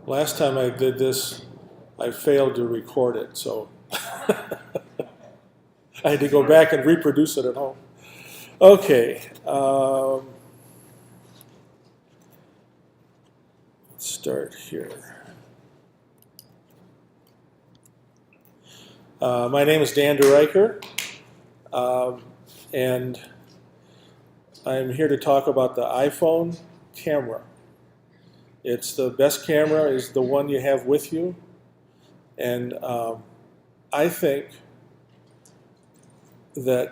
Last time I did this, I failed to record it, so I had to go back and reproduce it at home. Okay. Let's start here. My name is Dan DeRyckere, and I'm here to talk about the iPhone camera. It's the best camera, is the one you have with you, and I think the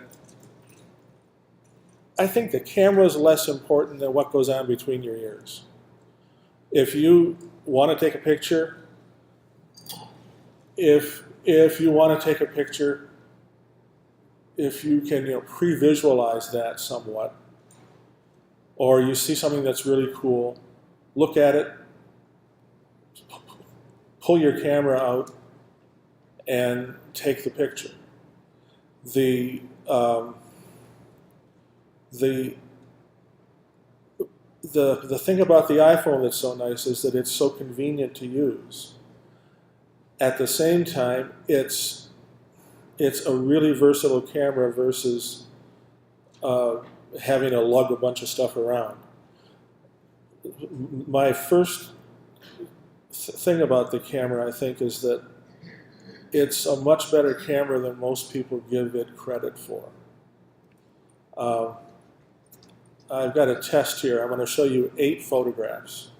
camera is less important than what goes on between your ears. If you want to take a picture, if you want to take a picture, if you can pre-visualize that somewhat, or you see something that's really cool, look at it, pull your camera out, and take the picture. The thing about the iPhone that's so nice is that it's so convenient to use. At the same time, it's a really versatile camera versus having to lug a bunch of stuff around. My first thing about the camera, I think, is that it's a much better camera than most people give it credit for. I've got a test here. I'm going to show you 8 photographs.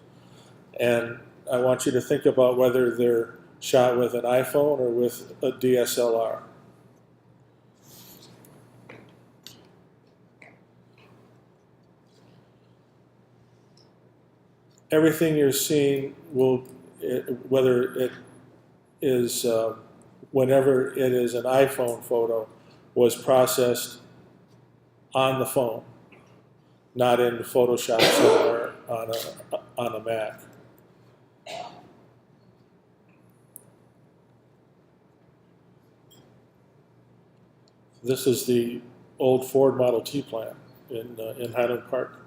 And I want you to think about whether they're shot with an iPhone or with a DSLR. Everything you're seeing whether it is, whenever it is an iPhone photo, was processed on the phone, not in Photoshop somewhere on a Mac. This is the old Ford Model T plant in Highland Park.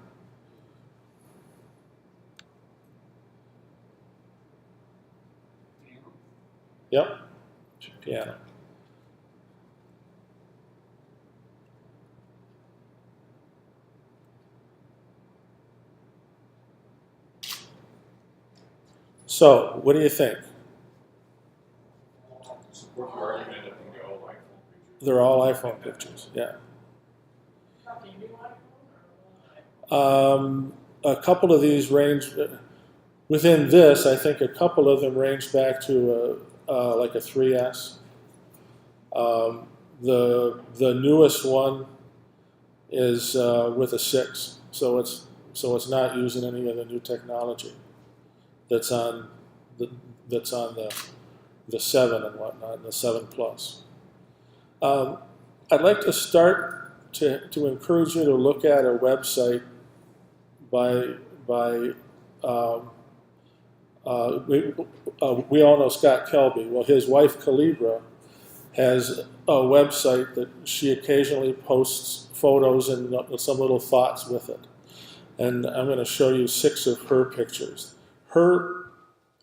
Yep, piano. So, what do you think? Support the argument that they're all iPhone pictures. They're all iPhone pictures, yeah. A couple of these range, within this, I think a couple of them range back to like a 3S. The newest one is with a 6, so it's not using any of the new technology that's on the 7 and whatnot, and the 7 Plus. I'd like to start to encourage you to look at a website by we all know Scott Kelby. Well, his wife Calibra has a website that she occasionally posts photos and some little thoughts with it. And I'm going to show you 6 of her pictures. Her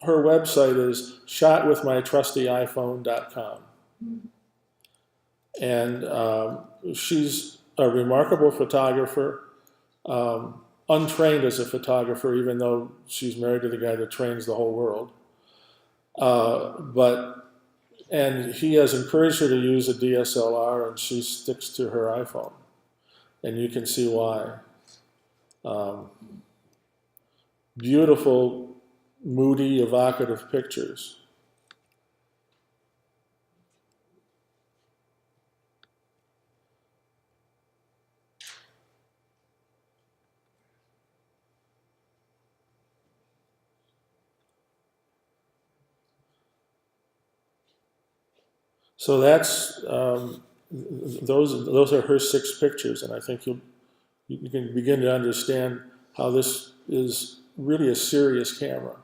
website is Shotwithmytrustyiphone.com. And she's a remarkable photographer, untrained as a photographer, even though she's married to the guy that trains the whole world. And he has encouraged her to use a DSLR, and she sticks to her iPhone. And you can see why. Beautiful, moody, evocative pictures. So that's those are her 6 pictures, and I think you can begin to understand how this is really a serious camera.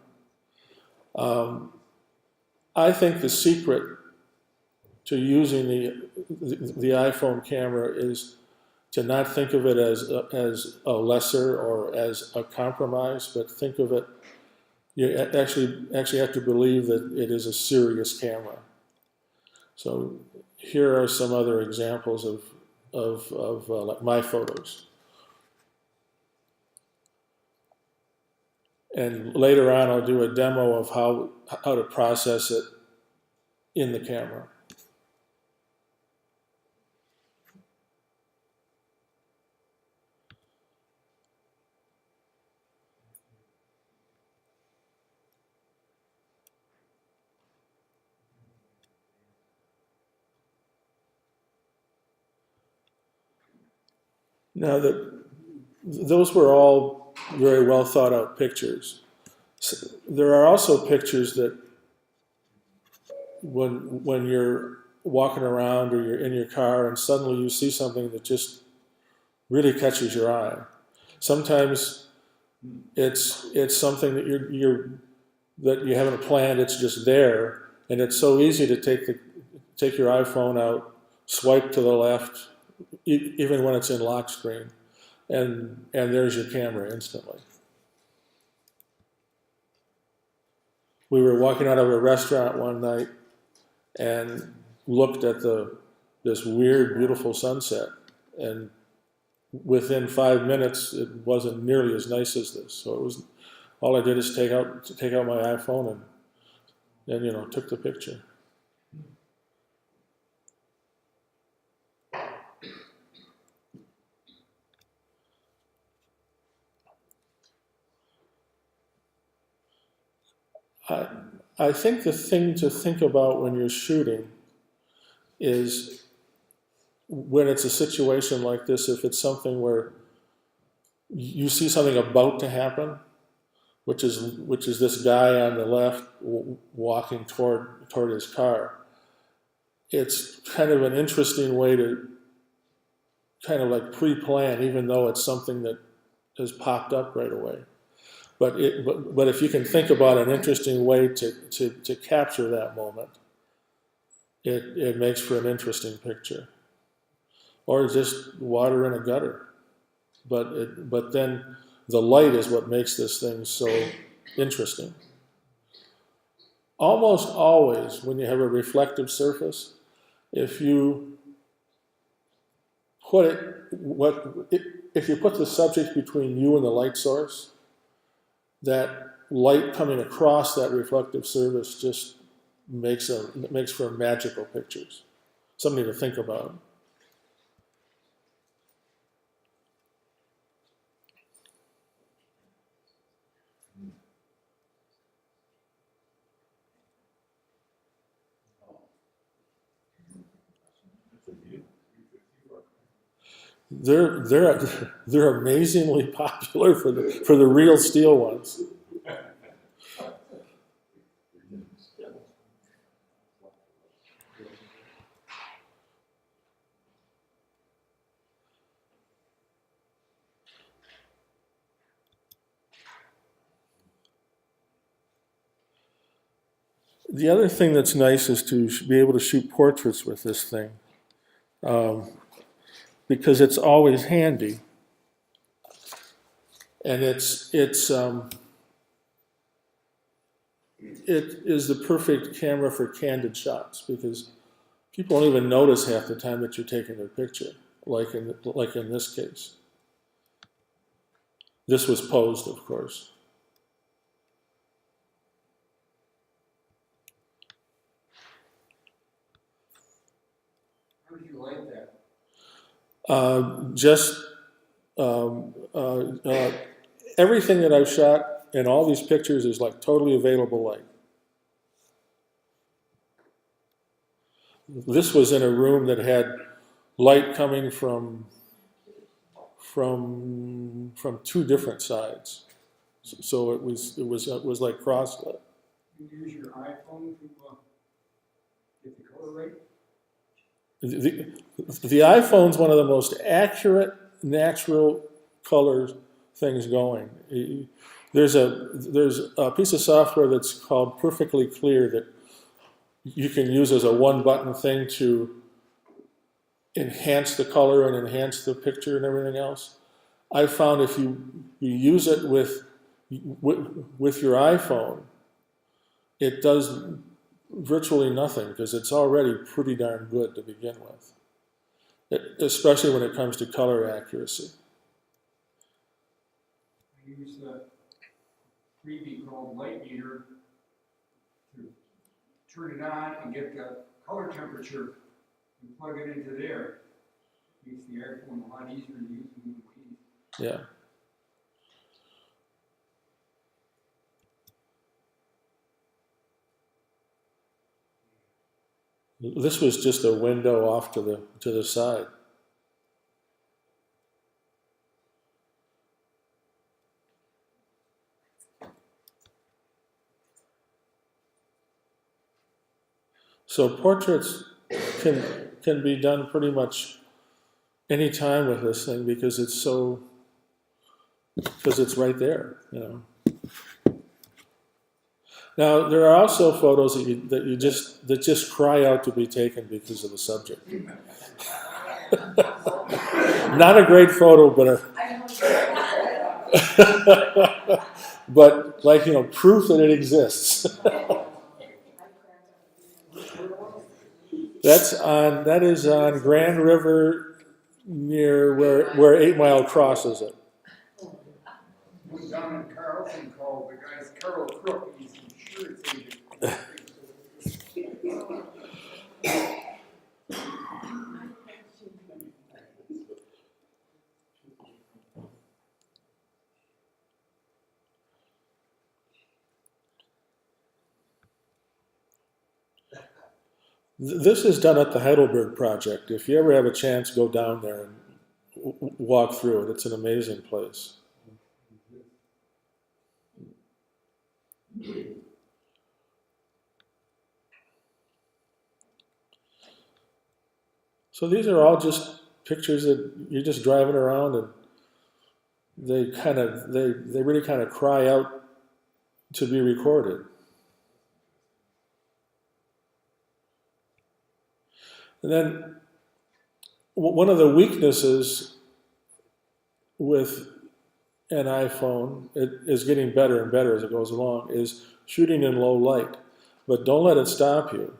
I think the secret to using the iPhone camera is to not think of it as a lesser or as a compromise, but think of it you actually have to believe that it is a serious camera. So here are some other examples of like my photos. And later on, I'll do a demo of how to process it in the camera. Now, those were all very well thought out pictures. So there are also pictures that when you're walking around or you're in your car and suddenly you see something that just really catches your eye. Sometimes it's something that that you haven't planned. It's just there, and it's so easy to take your iPhone out, swipe to the left, even when it's in lock screen, and there's your camera instantly. We were walking out of a restaurant one night and looked at this weird, beautiful sunset, and within 5 minutes, it wasn't nearly as nice as this. So it was all I did is take out my iPhone and took the picture. I think the thing to think about when you're shooting is when it's a situation like this, if it's something where you see something about to happen, which is this guy on the left walking toward his car, it's kind of an interesting way to kind of like pre-plan, even though it's something that has popped up right away. But if you can think about an interesting way to capture that moment, it makes for an interesting picture. Or just water in a gutter. But then the light is what makes this thing so interesting. Almost always, when you have a reflective surface, if you put the subject between you and the light source, that light coming across that reflective surface just makes for magical pictures. Something to think about. They're amazingly popular for the real steel ones. The other thing that's nice is to be able to shoot portraits with this thing, because it's always handy, and it is the perfect camera for candid shots, because people don't even notice half the time that you're taking their picture, like in this case. This was posed, of course. How did you like that? Everything that I've shot in all these pictures is like totally available light. This was in a room that had light coming from two different sides, so it was like crosslit. You use your iPhone to get the color right? The iPhone's one of the most accurate natural color things going. There's a piece of software that's called Perfectly Clear that you can use as a one-button thing to enhance the color and enhance the picture and everything else. I found if you use it with with your iPhone, it does virtually nothing because it's already pretty darn good to begin with, especially when it comes to color accuracy. I use a freebie called Light Meter to turn it on and get the color temperature and plug it into there. Makes the iPhone a lot easier to use and move keys. Yeah. This was just a window off to the side. So portraits can be done pretty much any time with this thing because it's right there, you know. Now there are also photos that just cry out to be taken because of the subject. Not a great photo, but like, you know, proof that it exists. That is on Grand River near where 8 Mile crosses it. One down in Carlton called the guy's Carol Crook. He's an insurance agent. This is done at the Heidelberg Project. If you ever have a chance, go down there and walk through it. It's an amazing place. So these are all just pictures that you're just driving around, and they really kind of cry out to be recorded. And then one of the weaknesses with an iPhone, it is getting better and better as it goes along, is shooting in low light. But don't let it stop you.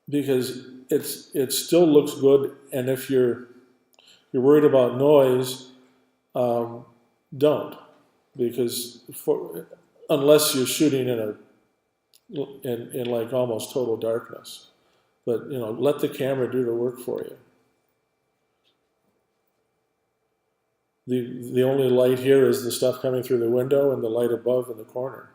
Because it still looks good, and if you're worried about noise, don't, because unless you're shooting in like almost total darkness. But you know, let the camera do the work for you. The only light here is the stuff coming through the window and the light above in the corner.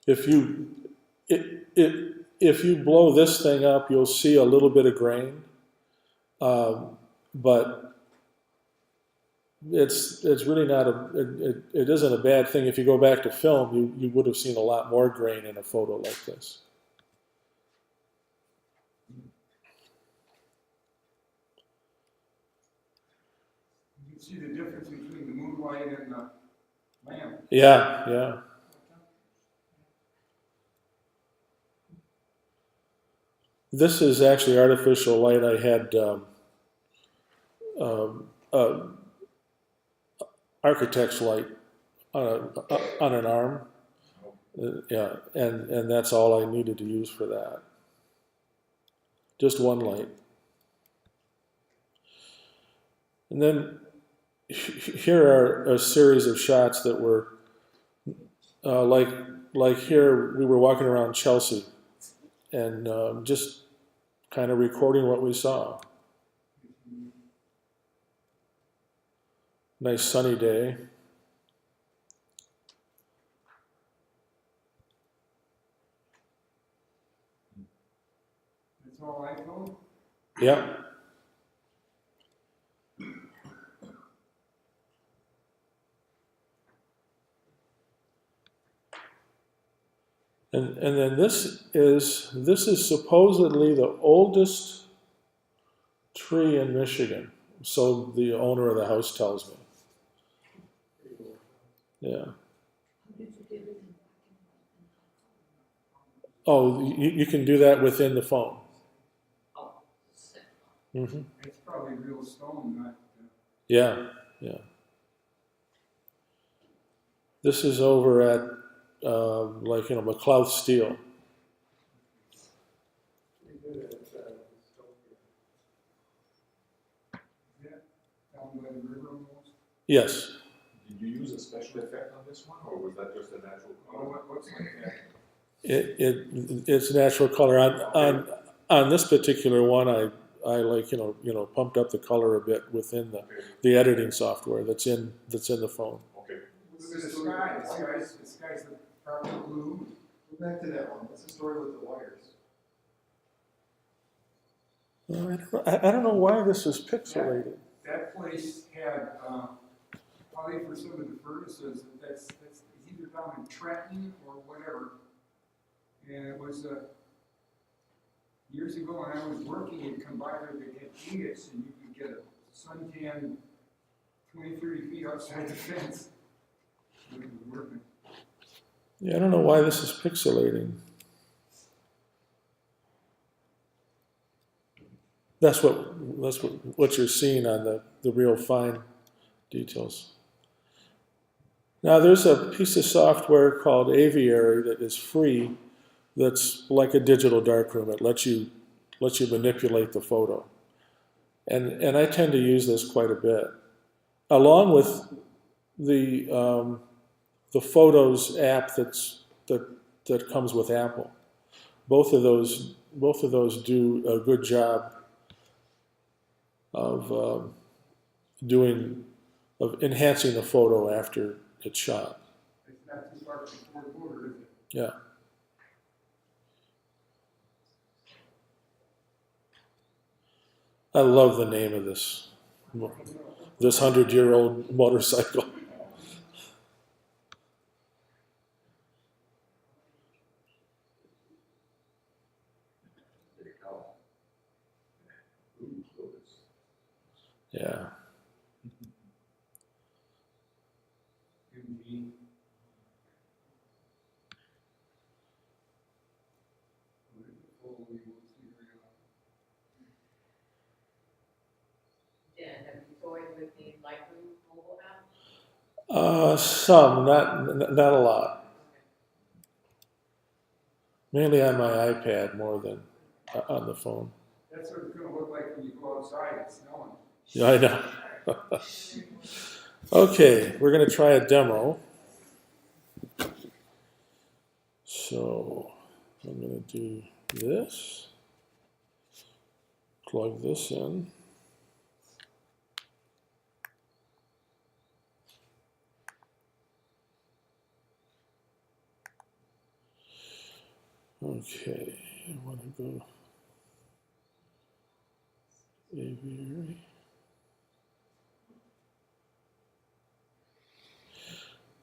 If you blow this thing up, you'll see a little bit of grain, but it's really not it isn't a bad thing. If you go back to film, you would have seen a lot more grain in a photo like this. You can see the difference between the moonlight and the lamp. Yeah, yeah. This is actually artificial light. I had architect's light on an arm. Yeah, and that's all I needed to use for that. Just one light. And then here are a series of shots that were like here we were walking around Chelsea and just kind of recording what we saw. Nice sunny day. It's all iPhone? Yeah. And then this is supposedly the oldest tree in Michigan. So the owner of the house tells me. Yeah. Oh, you can do that within the phone. Mm-hmm. It's probably real stone, not, Yeah, yeah. This is over at, like, McLeod Steel. yeah, down by the river almost. Yes. Did you use a special effect on this one, or was that just a natural Oh, color? what's like that? It's natural color. On this particular one, I like, pumped up the color a bit within the editing software that's in the phone. Okay. The sky's the proper blue. Go back to that one. What's the story with the wires? I don't know why this is pixelated. That place had, probably for some of the furnaces, that's either down in Trenton or whatever. And it was, years ago when I was working, you'd come by there, they'd have ingots, and you could get a suntan 20, 30 feet outside the fence. It was working. Yeah, I don't know why this is pixelating. That's what you're seeing on the real fine details. Now there's a piece of software called Aviary that is free. That's like a digital darkroom. It lets you manipulate the photo, and I tend to use this quite a bit, along with the Photos app that comes with Apple. Both of those do a good job of enhancing the photo after it's shot. It's not too far from Fort Border, is it? Yeah. I love the name of this 100-year-old motorcycle. There you go. Ooh, close. Yeah. MG. Dan, have you toyed with the Lightroom mobile app? Some, not a lot. Mainly on my iPad more than on the phone. That's what it's gonna look like when you go outside, it's snowing. Yeah, I know. Okay, we're going to try a demo. So I'm going to do this. Plug this in. Okay, I want to go Aviary.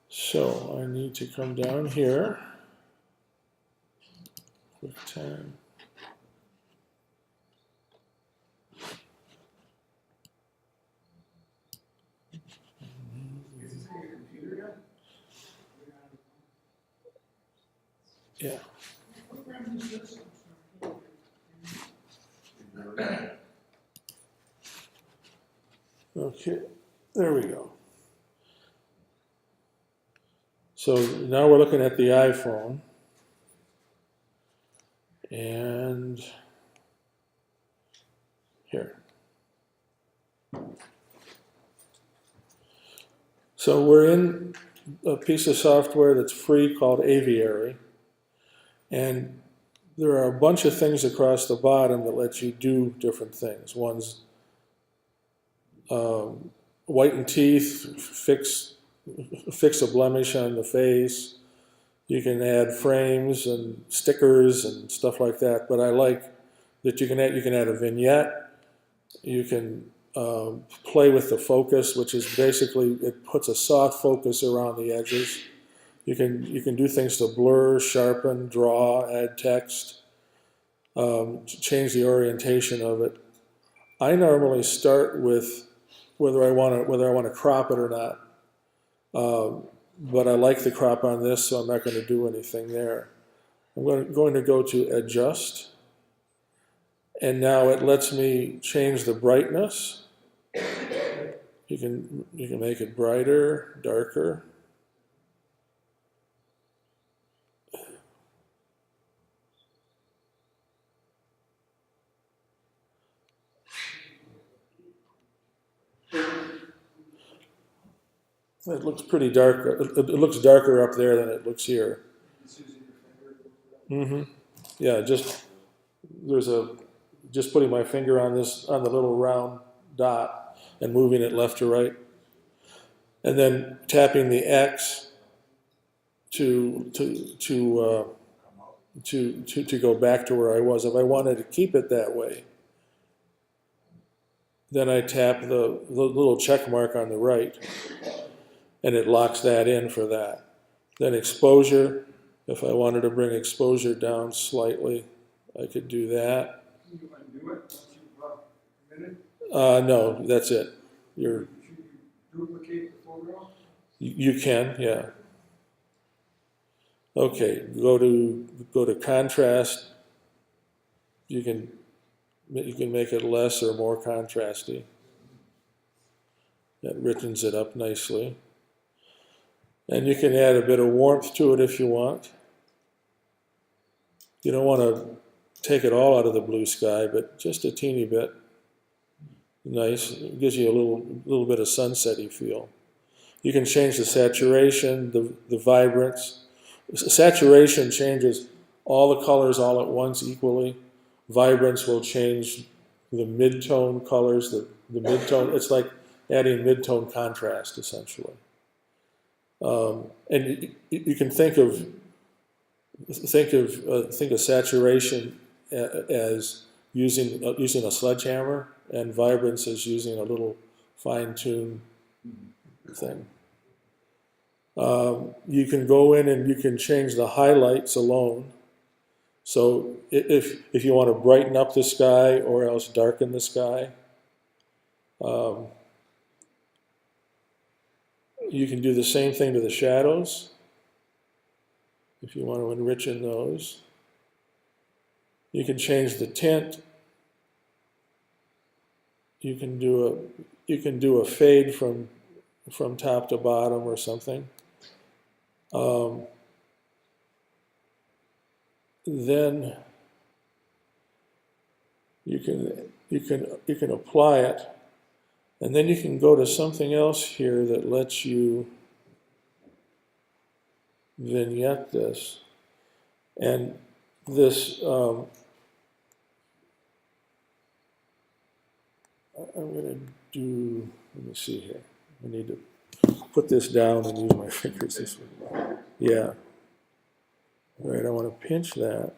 So I need to come down here. QuickTime. Is this on your computer yet? Yeah. Okay, there we go. So now we're looking at the iPhone. And here. So we're in a piece of software that's free called Aviary. And there are a bunch of things across the bottom that let you do different things. One's whiten teeth, fix a blemish on the face. You can add frames and stickers and stuff like that. But I like that you can add a vignette. You can play with the focus, which is basically it puts a soft focus around the edges. You can do things to blur, sharpen, draw, add text, change the orientation of it. I normally start with whether I want to crop it or not. But I like the crop on this, so I'm not going to do anything there. I'm going to go to Adjust, And now it lets me change the brightness. You can make it brighter, darker. It looks pretty dark. It looks darker up there than it looks here. Just using your finger. Yeah, just putting my finger on the little round dot and moving it left to right, and then tapping the X to go back to where I was. If I wanted to keep it that way, then I tap the little check mark on the right, and it locks that in for that. Then exposure, if I wanted to bring exposure down slightly, I could do that. Can you undo it once you've committed? No, that's it. You're, Should you duplicate the photo? you can, yeah. Okay, go to contrast. You can make it less or more contrasty. That richens it up nicely. And you can add a bit of warmth to it if you want. You don't want to take it all out of the blue sky, but just a teeny bit. Nice. It gives you a little bit of sunsetty feel. You can change the saturation, the vibrance. Saturation changes all the colors all at once equally. Vibrance will change the mid-tone colors, the mid-tone. It's like adding mid-tone contrast, essentially. And you can think of saturation as using a sledgehammer, and vibrance as using a little fine-tuned thing. You can go in and you can change the highlights alone. So if you want to brighten up the sky or else darken the sky, you can do the same thing to the shadows if you want to enrich in those. You can change the tint. You can do a fade from top to bottom or something. Then you can apply it, and then you can go to something else here that lets you vignette this, and this. I'm going to do. Let me see here. I need to put this down and use my fingers this way. Yeah. All right, I want to pinch that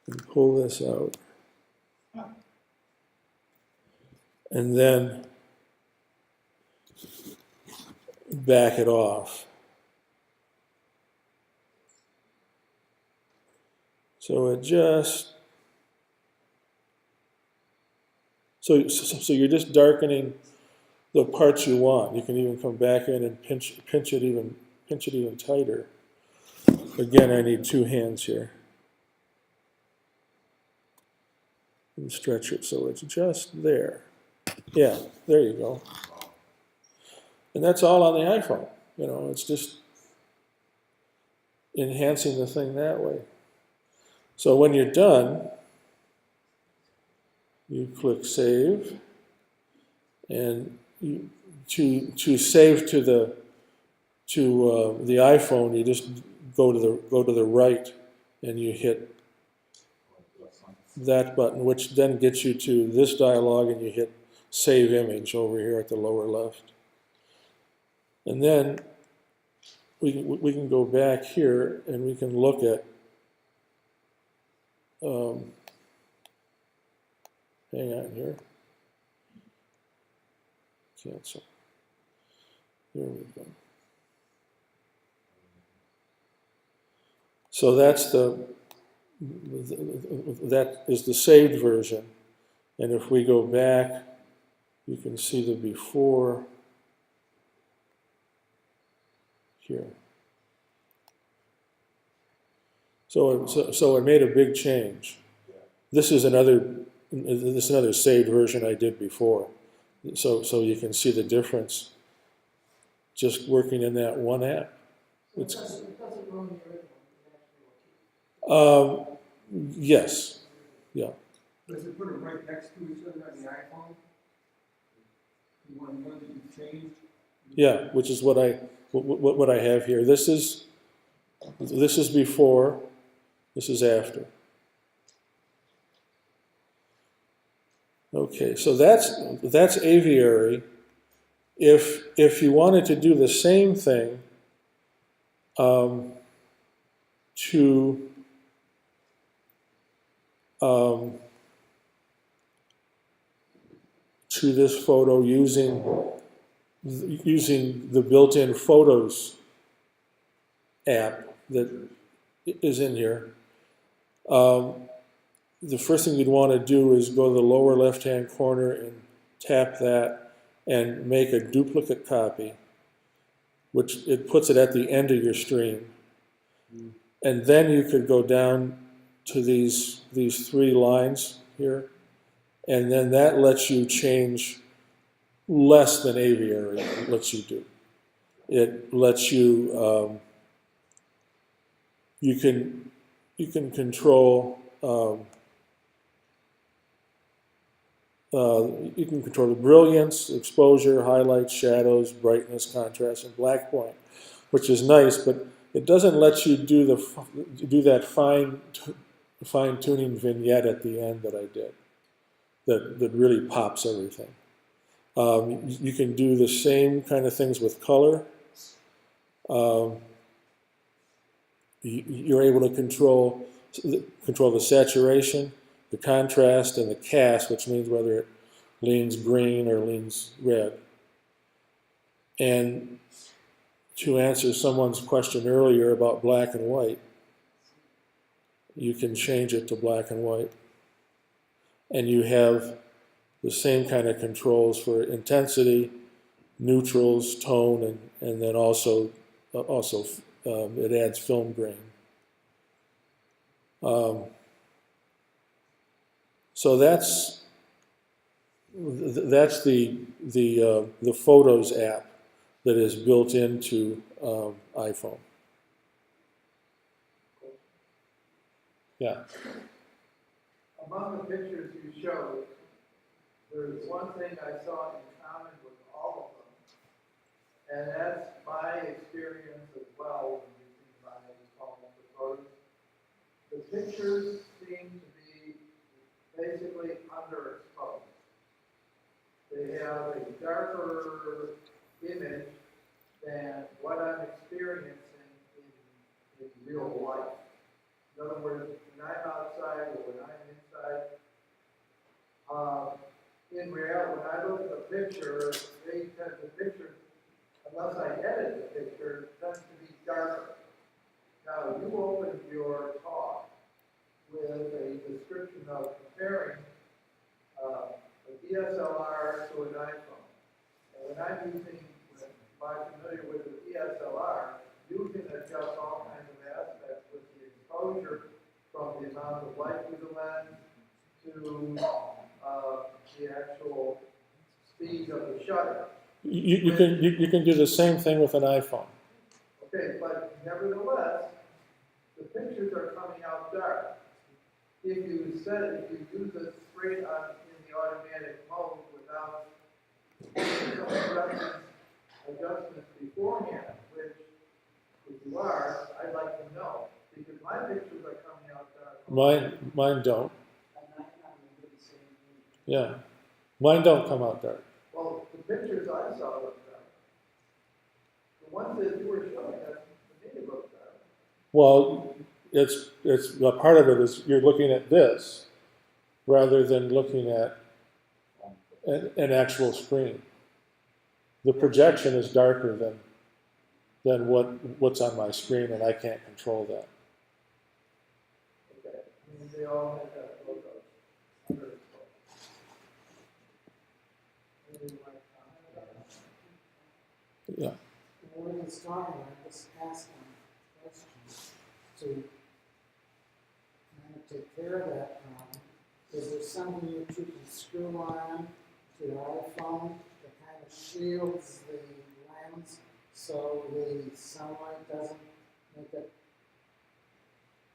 and pull this out. And then back it off. So it just, so you're just darkening the parts you want. You can even come back in and pinch it even tighter. Again, I need two hands here. And stretch it so it's just there. Yeah, there you go. And that's all on the iPhone. You know, it's just enhancing the thing that way. So when you're done, you click Save, and to save to the iPhone, you just go to the right, and you hit that button, which then gets you to this dialog, and you hit Save Image over here at the lower left. And then we can go back here, and we can look at hang on here. Cancel. There we go. So that's that is the saved version. And if we go back, you can see the before here. So it made a big change. This is another this is another saved version I did before. So you can see the difference just working in that one app. So It's, it doesn't ruin the original, it actually will keep. yes, yeah. Does it put it right next to each other on the iPhone? The one that you changed? Yeah, which is what I have here. This is before, this is after. Okay, so that's Aviary. If you wanted to do the same thing to this photo using the built-in Photos app that is in here, the first thing you'd want to do is go to the lower left-hand corner and tap that and make a duplicate copy, which it puts it at the end of your stream. And then you could go down to these three lines here, and then that lets you change less than Aviary lets you do. It lets you you can control you can control the brilliance, exposure, highlights, shadows, brightness, contrast, and black point, which is nice, but it doesn't let you do that fine tuning vignette at the end that I did. That really pops everything. You can do the same kind of things with color. You're able to control the saturation, the contrast, and the cast, which means whether it leans green or leans red. And to answer someone's question earlier about black and white, you can change it to black and white. And you have the same kind of controls for intensity, neutrals, tone, and then also it adds film grain. So that's the Photos app that is built into iPhone. Yeah. Among the pictures you showed, there's one thing I saw in common with all of them, and that's my experience as well when using my phone for photos. The pictures seem to be basically underexposed. They have a darker image than what I'm experiencing in real life. In other words, when I'm outside or when I'm inside, in reality, when I look at the picture, the picture, unless I edit the picture, tends to be darker. Now, you opened your talk with a description of comparing a DSLR to an iPhone. And when I'm familiar with the DSLR, you can adjust all kinds of aspects with the exposure from the amount of light through the lens to the actual speed of the shutter. You can do the same thing with an iPhone. Okay, but nevertheless, the pictures are coming out dark. If you use it straight on in the automatic mode without adjustments beforehand, which if you are, I'd like to know, because my pictures are coming out dark. Mine don't. Yeah, mine don't come out dark. Well, the pictures I saw look dark. The ones that you were showing us, to me, look dark. Well, it's part of it is you're looking at this rather than looking at an actual screen. The projection is darker than what's on my screen, and I can't control that. Okay. I mean, they all have that logo underexposed. Maybe you might comment on that. Yeah. When we was talking, I just asked him questions to kind of take care of that problem. is there something that you can screw on to your iPhone that kind of shields the lens so the sunlight doesn't make it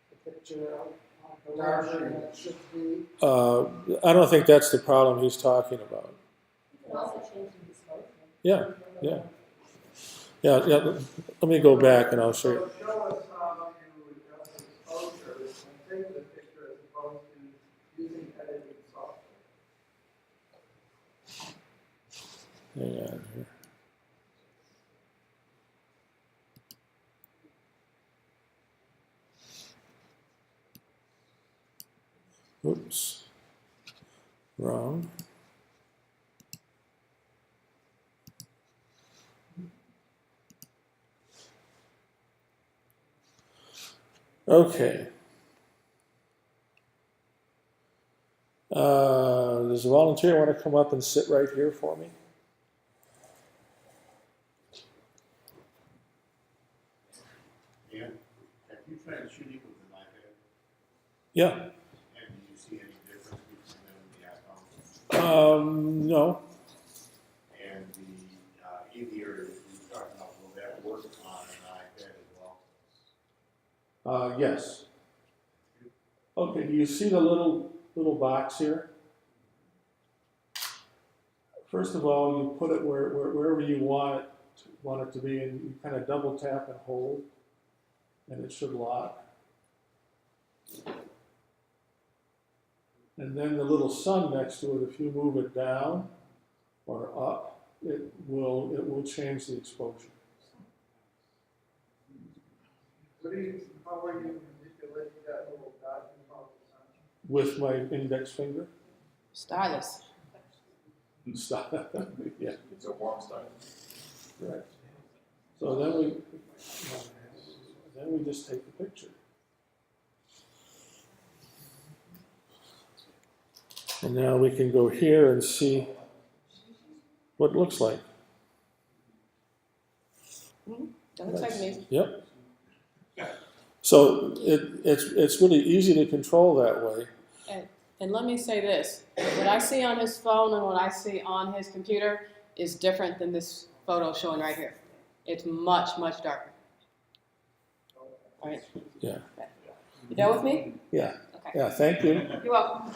the picture larger than it should be? I don't think that's the problem he's talking about. You can also change the exposure. Yeah, yeah. Yeah. Let me go back and I'll show you. So show us how you adjust exposure and take the picture as opposed to using editing software. Hang on here. Oops. Wrong. Okay. Does a volunteer want to come up and sit right here for me? Yeah, have you tried shooting with an iPad? Yeah. And do you see any difference between them and the iPhone? No. And the Aviary you talked about, will that work on an iPad as well? Yes. Okay, do you see the little box here? First of all, you put it wherever you want it to be, and you kind of double tap and hold, and it should lock. And then the little sun next to it, if you move it down or up, it will change the exposure. How are you manipulating that little dot in front of the sun? With my index finger. Stylus. Stop. Yeah, It's a warm style. right. So then we just take the picture. And now we can go here and see what it looks like. That looks like me. Yep. So it's really easy to control that way. And let me say this, what I see on his phone and what I see on his computer is different than this photo showing right here. It's much, much darker. All right? Yeah. Okay. You done with me? Yeah. Okay. Yeah. Thank you. You're welcome.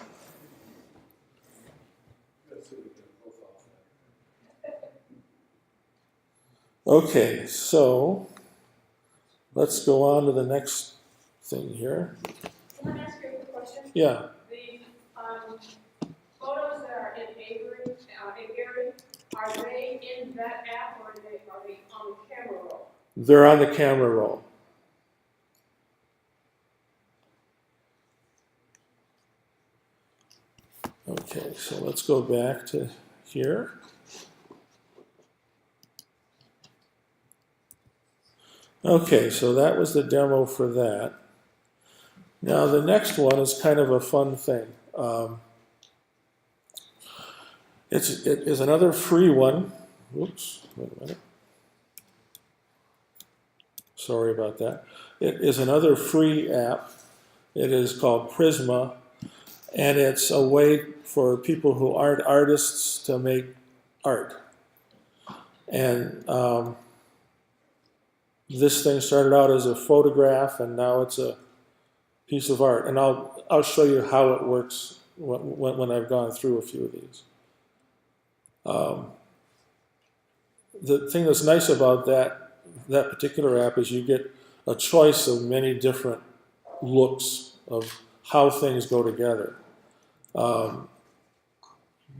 Okay. So let's go on to the next thing here. Can I ask you a quick question? Yeah. The photos that are in Aviary, are they in that app or are they on the camera roll? They're on the camera roll. Okay, so let's go back to here. Okay, so that was the demo for that. Now the next one is kind of a fun thing. It is another free one. Whoops, wait a minute. Sorry about that. It is another free app. It is called Prisma, and it's a way for people who aren't artists to make art. And this thing started out as a photograph, and now it's a piece of art. And I'll show you how it works when I've gone through a few of these. The thing that's nice about that particular app is you get a choice of many different looks of how things go together.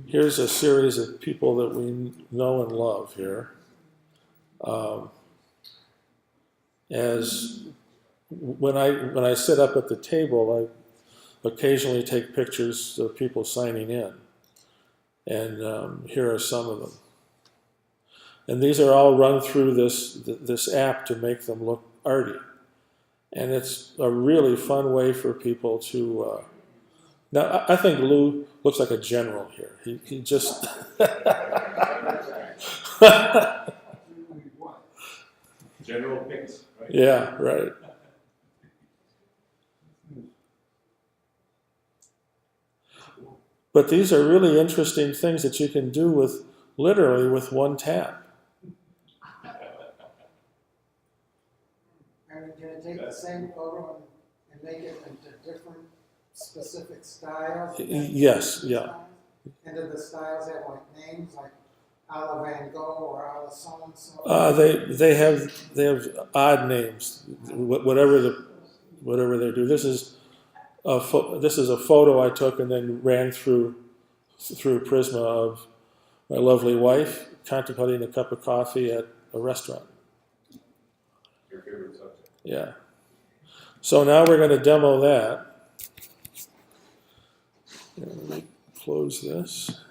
Here's a series of people that we know and love here. As when I sit up at the table, I occasionally take pictures of people signing in, and here are some of them. And these are all run through this app to make them look arty, and it's a really fun way for people to. Now I think Lou looks like a general here. He just. General picks, right? Yeah, right. But these are really interesting things that you can do with literally with one tap. Are you gonna take the same photo and make it into different specific styles? Yes, yeah. And do the styles have like names, like a la Van Gogh or a la so-and-so? They have odd names, whatever they do. This is a photo I took and then ran through Prisma of my lovely wife contemplating a cup of coffee at a restaurant. Your favorite subject. Yeah. So now we're going to demo that. Let me close this.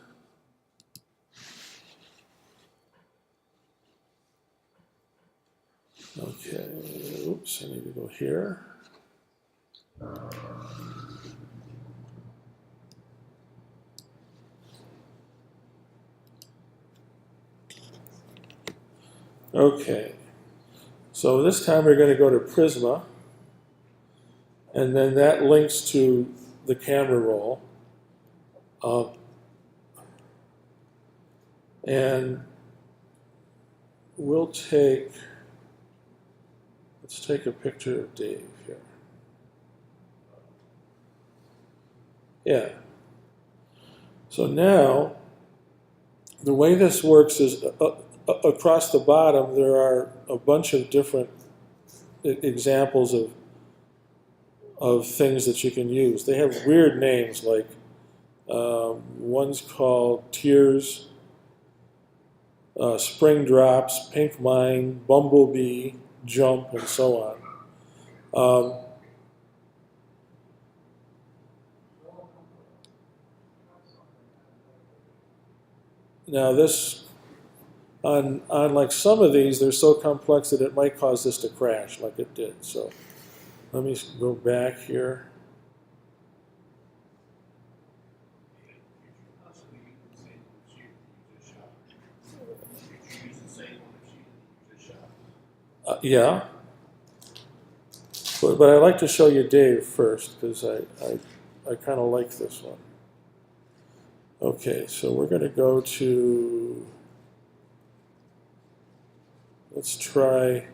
Okay, oops, I need to go here. Okay, so this time we're going to go to Prisma, and then that links to the camera roll. And we'll take, let's take a picture of Dave here. Yeah. So now, the way this works is across the bottom there are a bunch of different examples of things that you can use. They have weird names, like one's called Tears, Spring Drops, Pink Mine, Bumblebee, Jump, and so on. Now this, on like some of these, they're so complex that it might cause this to crash like it did. So let me go back here. Yeah, but I'd like to show you Dave first because I kind of like this one. Okay, so we're going to go to, let's try,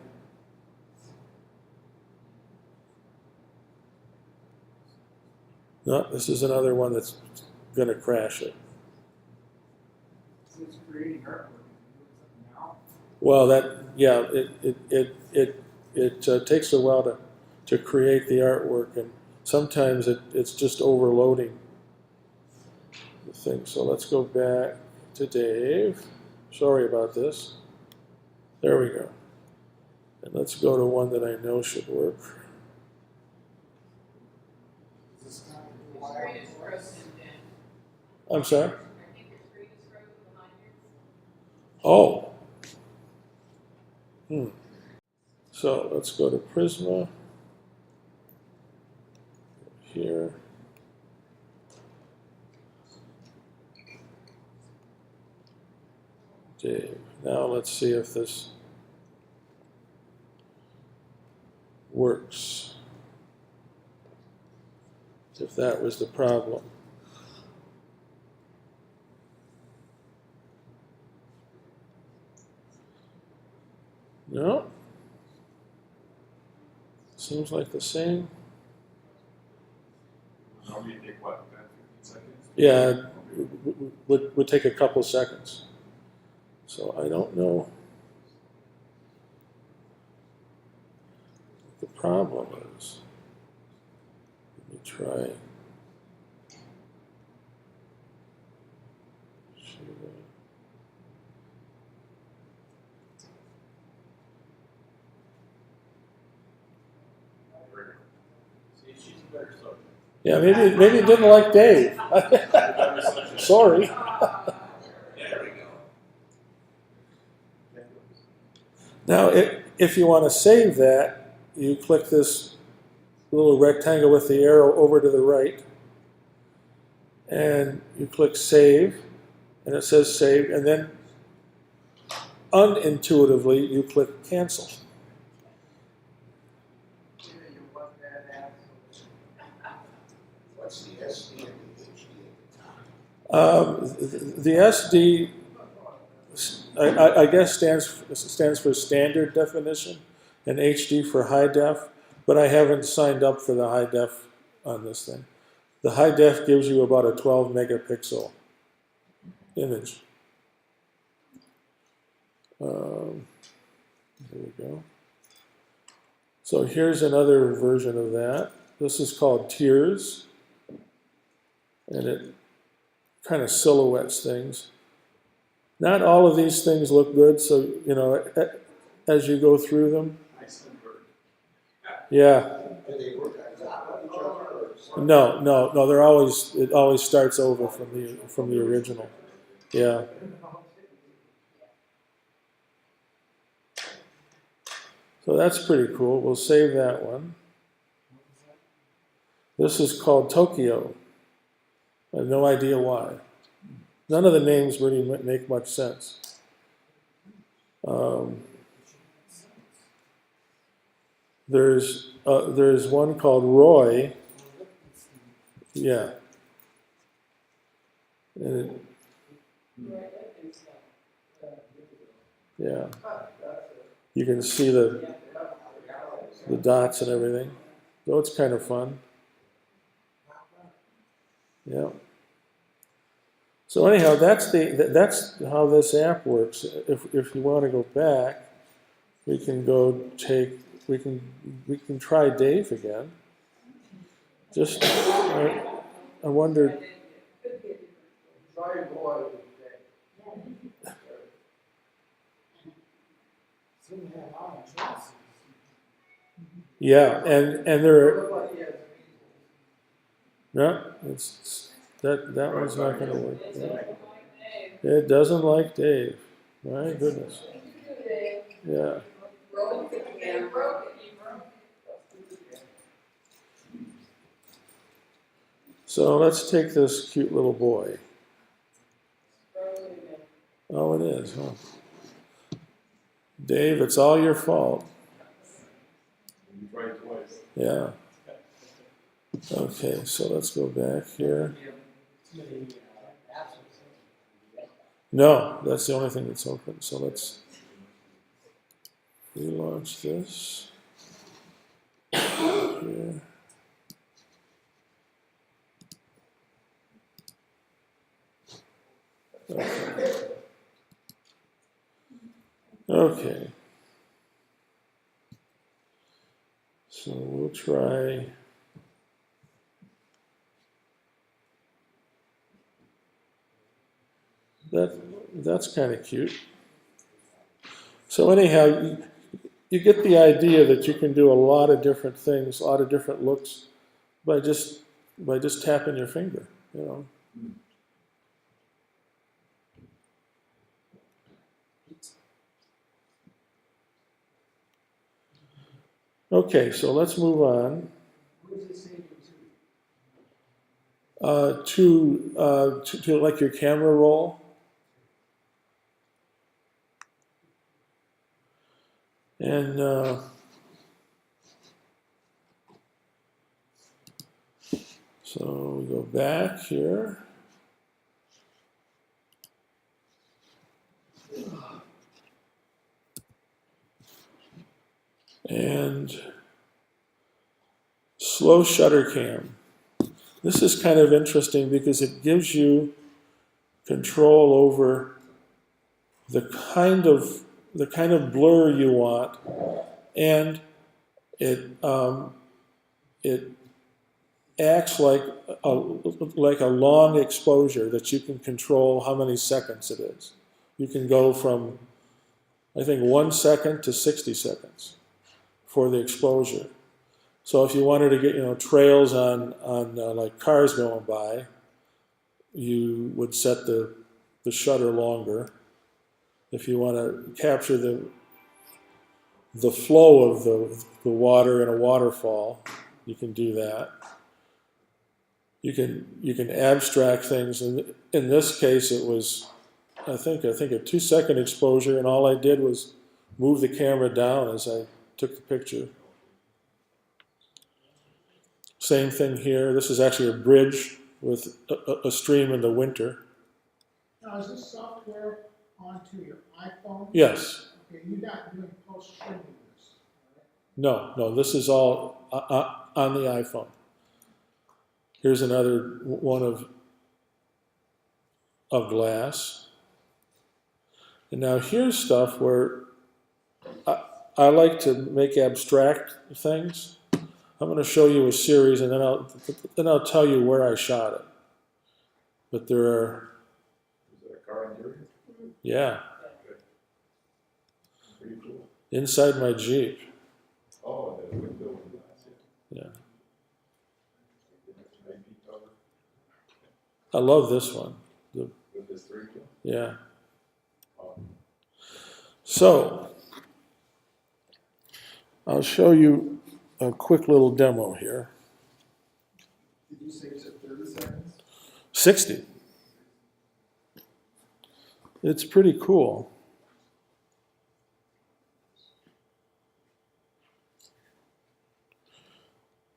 no, this is another one that's going to crash it. It's creating artwork. Now, Well, yeah, it takes a while to create the artwork, and sometimes it's just overloading the thing. So let's go back to Dave. Sorry about this. There we go. And let's go to one that I know should work. Is this kind of Your wild screen is for us? frozen, Dan. I'm sorry? I think your screen is frozen behind you. Oh. So let's go to Prisma. Here. Dave. Now let's see if this works. If that was the problem. No. Seems like the same. Normally take what, 10, 15 seconds? Yeah, would take a couple seconds. So I don't know what the problem is. Let me try. Yeah, maybe it didn't like Dave. Sorry. Now, if you want to save that, you click this little rectangle with the arrow over to the right, and you click Save, and it says Save, and then unintuitively you click Cancel. What's the SD and the HD? The SD, I guess stands for standard definition, and HD for high def, but I haven't signed up for the high def on this thing. The high def gives you about a 12 megapixel image. Here we go. So here's another version of that. This is called Tears, and it kind of silhouettes things. Not all of these things look good, so you know, as you go through them. Yeah. No. They're always, it always starts over from the original. Yeah. So that's pretty cool. We'll save that one. This is called Tokyo. I have no idea why. None of the names really make much sense. There's one called Roy. Yeah. And yeah. You can see the dots and everything. So it's kind of fun. Yeah. So anyhow, that's how this app works. If you want to go back, we can try Dave again. Just I wondered. Try boy. Yeah, and there are. No, that one's not going to work. Yeah. It doesn't like Dave. My goodness. Yeah. So let's take this cute little boy. Oh, it is, huh? Dave, it's all your fault. You tried twice. Yeah. Okay, so let's go back here. No, that's the only thing that's open. So let's relaunch this. Here. Okay. Okay. So we'll try. That's kind of cute. So anyhow, you get the idea that you can do a lot of different things, a lot of different looks by just tapping your finger, you know. Okay, so let's move on. To like your camera roll. And so we go back here. And slow shutter cam. This is kind of interesting because it gives you control over the kind of blur you want, and it acts like a long exposure that you can control how many seconds it is. You can go from, I think, 1 second to 60 seconds for the exposure. So if you wanted to get trails on like cars going by, you would set the shutter longer. If you want to capture the flow of the water in a waterfall, you can do that. You can abstract things, and in this case it was I think a 2 second exposure, and all I did was move the camera down as I took the picture. Same thing here. This is actually a bridge with a stream in the winter. Now, is this software onto your iPhone? Yes. Okay, you're not doing post-trimming this, No, this is all on the iPhone. Here's another one of glass. And now here's stuff where I like to make abstract things. I'm going to show you a series, and then I'll tell you where I shot it. But there are, Is that a car interior? yeah, Pretty cool. inside my Jeep. Oh, and the window and glass, yeah. Yeah, It's maybe covered I love this one. with this 3 kill. Yeah. Oh, So I'll show you a quick little demo here. Did you say it's at 30 seconds? 60. It's pretty cool.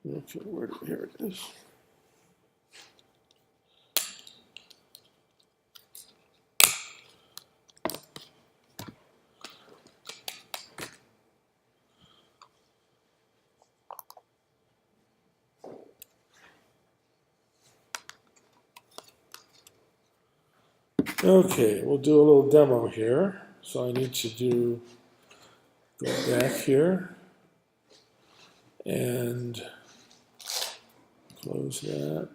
Okay, here it is. Okay, we'll do a little demo here. So I need to go back here and close that.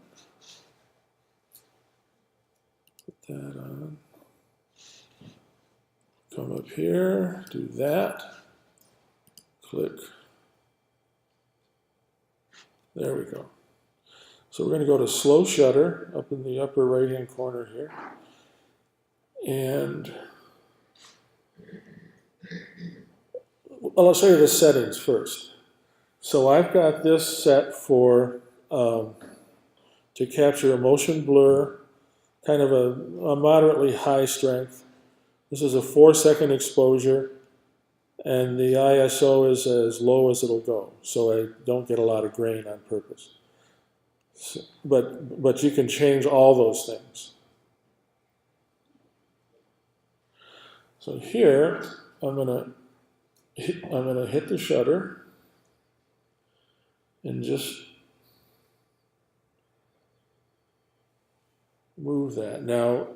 Put that on. Come up here, do that. Click. There we go. So we're going to go to slow shutter up in the upper right hand corner here. And I'll show you the settings first. So I've got this set for to capture a motion blur, kind of a moderately high strength. This is a 4-second exposure, and the ISO is as low as it'll go, so I don't get a lot of grain on purpose. So, but you can change all those things. So here, I'm gonna hit the shutter and just move that. Now,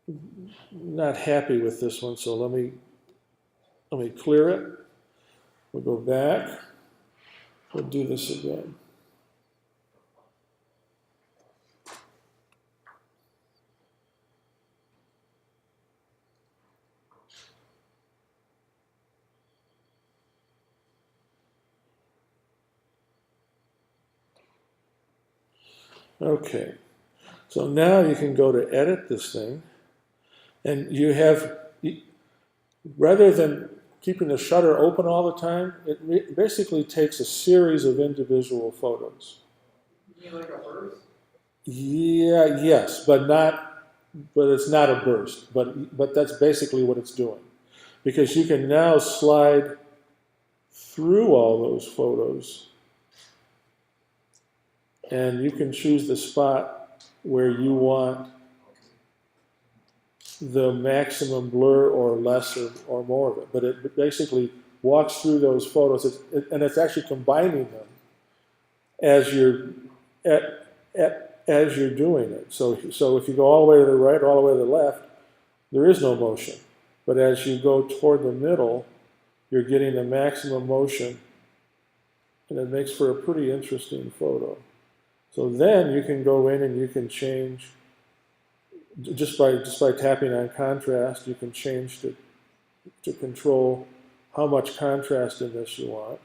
I'm not happy with this one, so let me clear it. We'll go back. We'll do this again. Okay, so now you can go to edit this thing, and you have, rather than keeping the shutter open all the time, it basically takes a series of individual photos. You mean like a burst? Yeah, yes, but it's not a burst, but that's basically what it's doing. Because you can now slide through all those photos, and you can choose the spot where you want the maximum blur or less or more of it. But it basically walks through those photos, and it's actually combining them as you're doing it. So if you go all the way to the right, all the way to the left, there is no motion. But as you go toward the middle, you're getting the maximum motion, and it makes for a pretty interesting photo. So then you can go in and you can change, just by tapping on contrast, you can change to control how much contrast in this you want.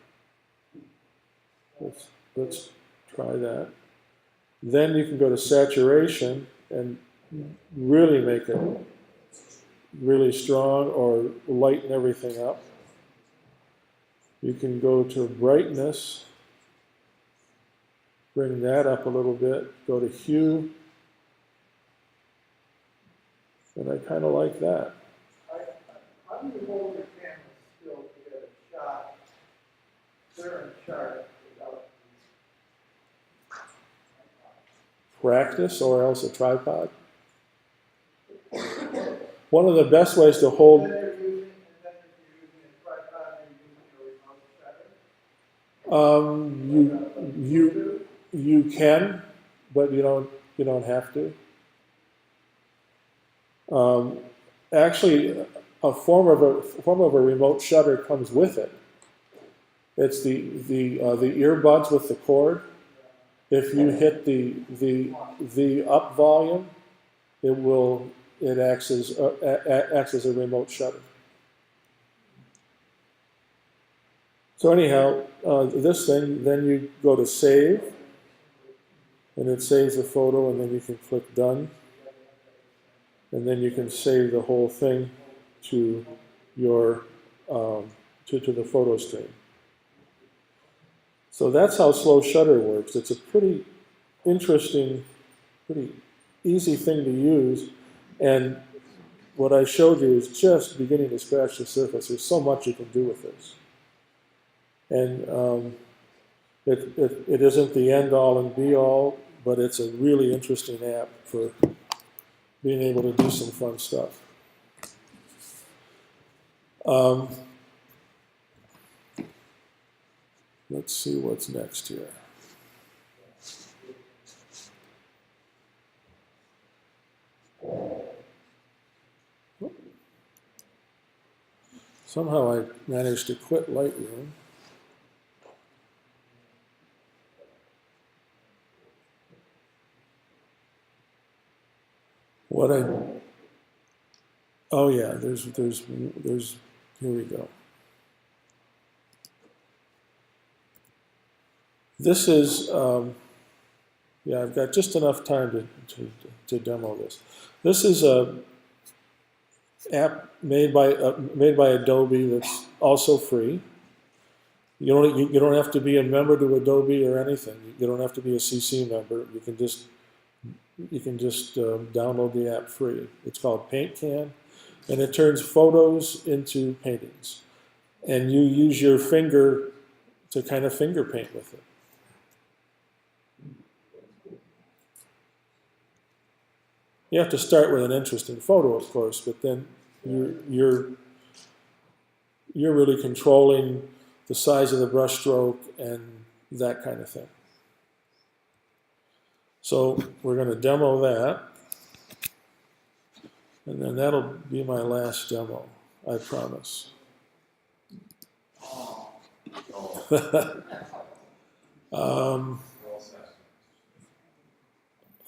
Let's try that. Then you can go to saturation and really make it really strong or lighten everything up. You can go to brightness, bring that up a little bit, go to hue, and I kind of like that. How do you hold your camera still to get a shot clear and sharp without Practice, or else a tripod. one of the best ways to hold, And then if you're using a tripod, you're using a remote shutter. you can, but you don't have to. Actually, a form of a remote shutter comes with it. It's the earbuds with the cord. If you hit the up volume, it acts as a remote shutter. So anyhow, this thing, then you go to save, and it saves the photo, and then you can click done, and then you can save the whole thing to your to the photo stream. So that's how slow shutter works. It's a pretty interesting, pretty easy thing to use, and what I showed you is just beginning to scratch the surface. There's so much you can do with this. And it isn't the end-all and be-all, but it's a really interesting app for being able to do some fun stuff. Let's see what's next here. Somehow I managed to quit Lightroom. Oh yeah, there's, here we go. This is, yeah, I've got just enough time to demo this. This is a app made by Adobe that's also free. You don't have to be a member to Adobe or anything. You don't have to be a CC member. You can just download the app free. It's called PaintCan, and it turns photos into paintings. And you use your finger to kind of finger paint with it. You have to start with an interesting photo, of course, but then you're really controlling the size of the brush stroke and that kind of thing. So we're going to demo that, and then that'll be my last demo, I promise.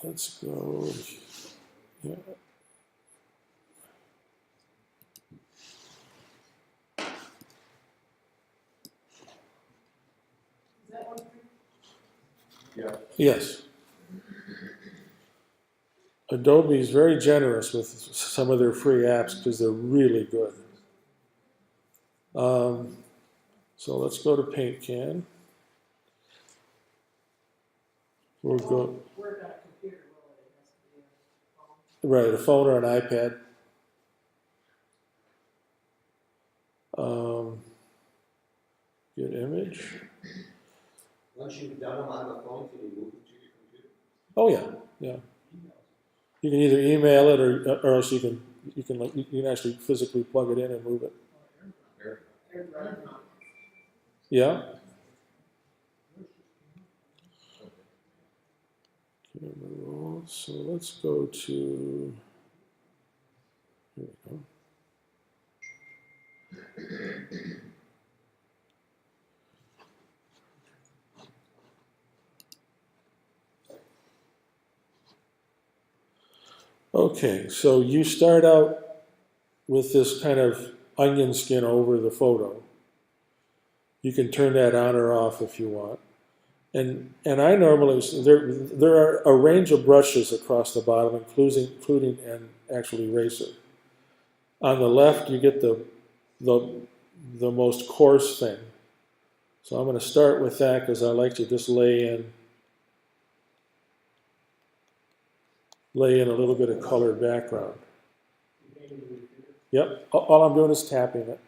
Let's go. Yeah. Yeah. Yes. Adobe is very generous with some of their free apps because they're really good. So let's go to PaintCan. We'll go. Work on a computer, will it? It has to be a phone. Right, a phone or an iPad. Get image. Once you've done them on the phone, can you move it to your computer? Oh yeah, yeah. You can either email it or else you can actually physically plug it in and move it. Yeah. Camera roll. So let's go to. Here we go. Okay, so you start out with this kind of onion skin over the photo. You can turn that on or off if you want. And I normally, there are a range of brushes across the bottom, including an actual eraser. On the left, you get the most coarse thing. So I'm going to start with that because I like to just lay in a little bit of colored background. Yep, all I'm doing is tapping it.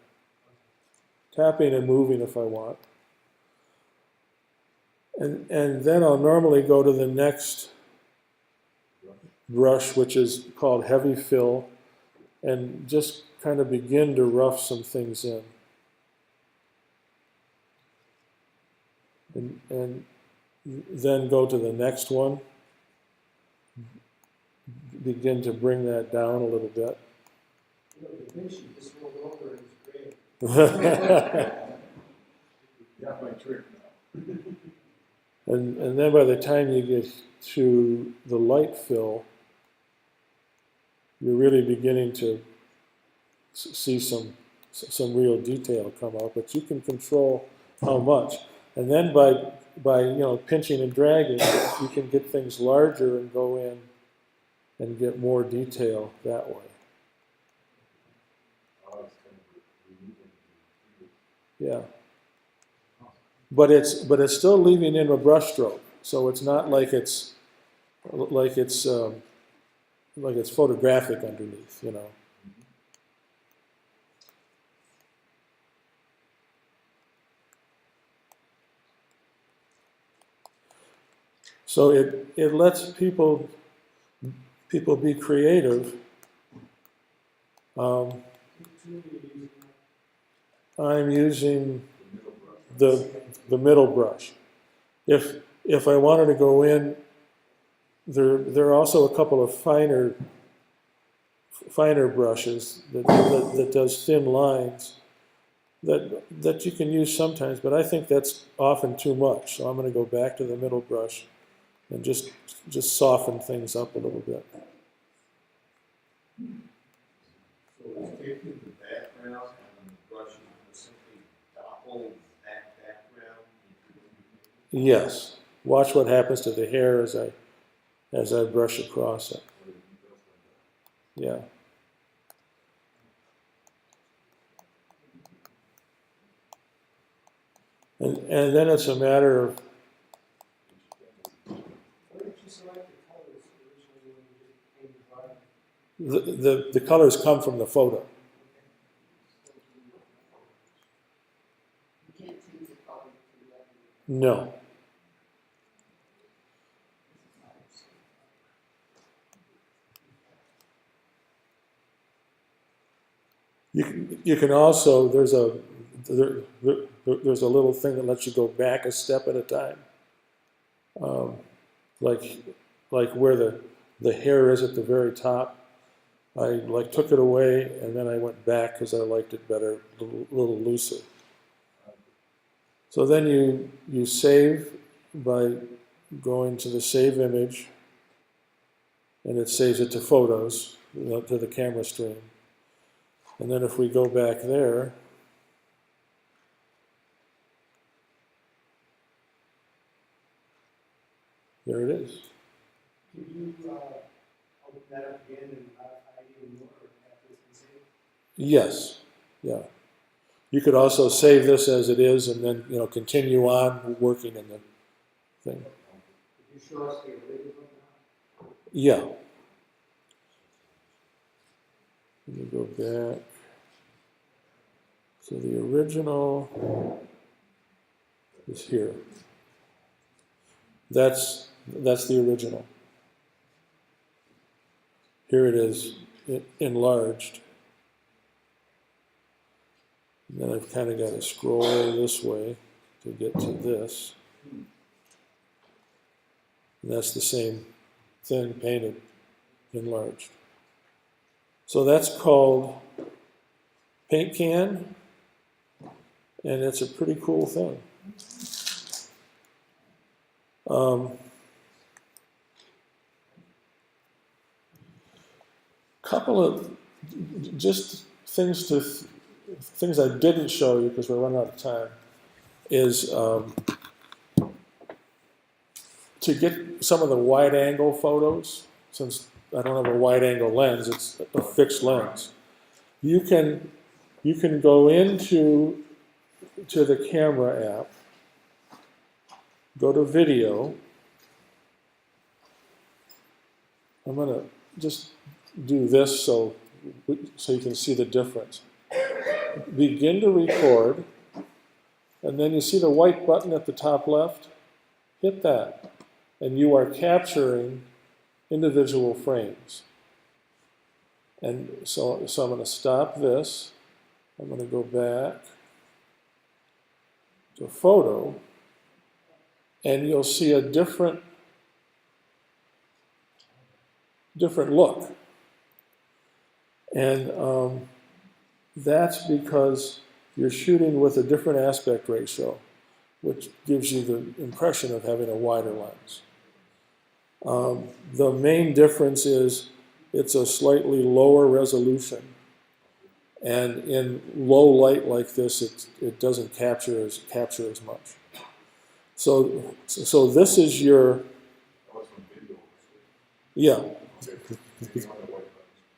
Tapping and moving if I want. And then I'll normally go to the next brush, which is called Heavy Fill. and just kind of begin to rough some things in. And then go to the next one. Begin to bring that down a little bit. You know, the fish you just rolled over is great. Got my trick now. And then by the time you get to the light fill, you're really beginning to see some real detail come out, but you can control how much. And then by pinching and dragging, you can get things larger and go in and get more detail that way. Oh, it's kind of Yeah. But it's still leaving in a brush stroke, so it's not like it's photographic underneath, you know. So it lets people be creative. I'm using the middle brush. If I wanted to go in, there are also a couple of finer brushes that does thin lines that you can use sometimes, but I think that's often too much. So I'm going to go back to the middle brush and just soften things up a little bit. So it's taking the background and the brush and simply doppel that background. Yes. Watch what happens to the hair as I brush across it. Yeah. And then it's a matter of Where did you select the colors originally when you did paint the bottom? the colors come from the photo. You can't choose the color to do that. No. You can also, there's a little thing that lets you go back a step at a time. Like where the hair is at the very top. I took it away and then I went back because I liked it better, a little looser. So then you save by going to the save image, and it saves it to photos, to the camera stream. And then if we go back there, there it is. Can you open that up again and modify it even more after it's been saved? Yes, yeah. You could also save this as it is and then continue on working in the thing. Could you show us the original now? Yeah. Let me go back. So the original is here. That's the original. Here it is, enlarged. And then I've kind of got to scroll this way to get to this. And that's the same thing painted, enlarged. So that's called Paint Can, and it's a pretty cool thing. Couple of just things I didn't show you because we're running out of time is to get some of the wide angle photos. Since I don't have a wide angle lens, it's a fixed lens. You can go into the camera app, go to video. I'm gonna just do this so you can see the difference. Begin to record, and then you see the white button at the top left. Hit that, and you are capturing individual frames. And so I'm going to stop this. I'm going to go back to photo, and you'll see a different look. And that's because you're shooting with a different aspect ratio, which gives you the impression of having a wider lens. The main difference is it's a slightly lower resolution, and in low light like this, it doesn't capture as much. So this is your, yeah,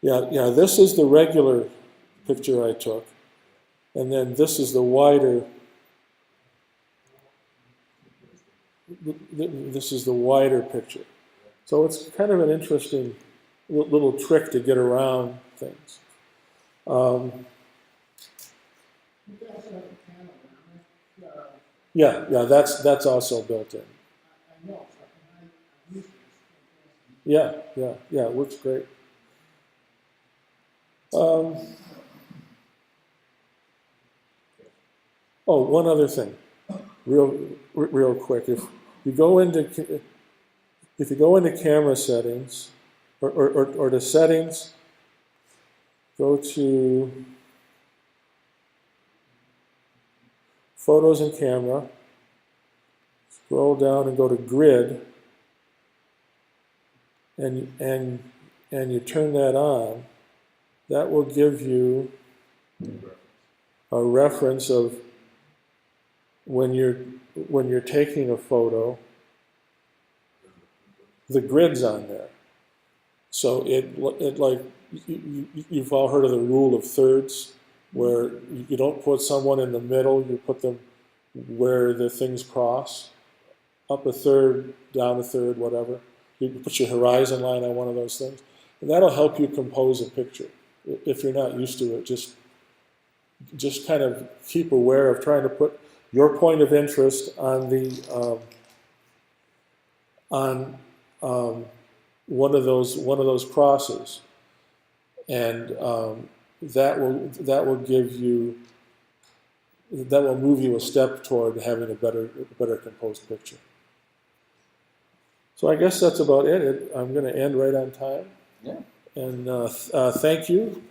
yeah. This is the regular picture I took, and then this is the wider. This is the wider picture. So it's kind of an interesting little trick to get around things. Yeah, that's also built in. Yeah, it works great. Oh, one other thing, real quick. If you go into camera settings, or to settings, go to photos and camera, scroll down and go to grid, and you turn that on. That will give you a reference of when you're taking a photo, the grid's on there. So it like, you've all heard of the rule of thirds, where you don't put someone in the middle, you put them where the things cross, up a third, down a third, whatever. You put your horizon line on one of those things, and that'll help you compose a picture. If you're not used to it, just kind of keep aware of trying to put your point of interest on the one of those crosses, and that will move you a step toward having a better composed picture. So I guess that's about it. I'm going to end right on time. Yeah. And thank you.